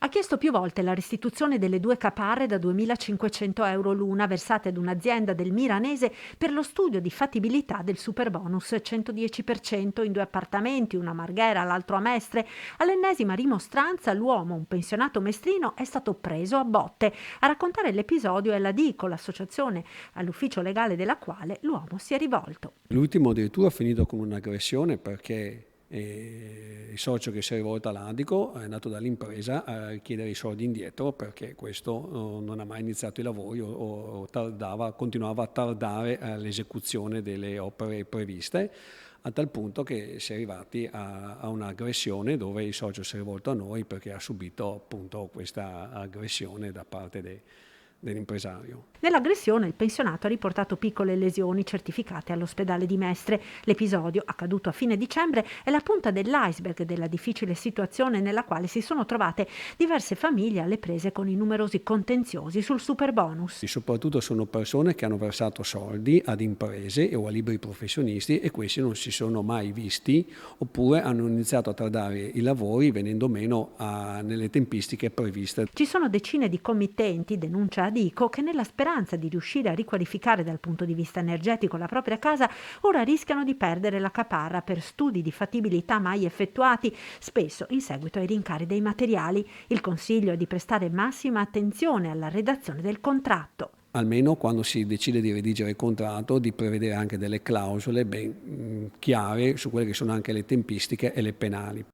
Ha chiesto più volte la restituzione delle due caparre da 2.500 € l'una versate ad un'azienda del Milanese per lo studio di fattibilità del superbonus 110% in due appartamenti, una a Marghera, l'altro a Mestre. All'ennesima rimostranza l'uomo, un pensionato mestrino, è stato preso a botte. A raccontare l'episodio è la DICO, l'associazione all'ufficio legale della quale l'uomo si è rivolto. L'ultimo addirittura ha finito con un'aggressione perché il socio che si è rivolto all'Adico è andato dall'impresa a chiedere i soldi indietro perché questo non ha mai iniziato i lavori o continuava a tardare l'esecuzione delle opere previste, a tal punto che si è arrivati a un'aggressione dove il socio si è rivolto a noi perché ha subito appunto questa aggressione da parte dell'impresario. Nell'aggressione il pensionato ha riportato piccole lesioni certificate all'ospedale di Mestre. L'episodio, accaduto a fine dicembre, è la punta dell'iceberg della difficile situazione nella quale si sono trovate diverse famiglie alle prese con i numerosi contenziosi sul superbonus. E soprattutto sono persone che hanno versato soldi ad imprese o a liberi professionisti e questi non si sono mai visti oppure hanno iniziato a tardare i lavori venendo meno nelle tempistiche previste. Ci sono decine di committenti, denuncia Adico, che nella speranza di riuscire a riqualificare dal punto di vista energetico la propria casa, ora rischiano di perdere la caparra per studi di fattibilità mai effettuati, spesso in seguito ai rincari dei materiali. Il consiglio è di prestare massima attenzione alla redazione del contratto. Almeno quando si decide di redigere il contratto, di prevedere anche delle clausole ben chiare su quelle che sono anche le tempistiche e le penali.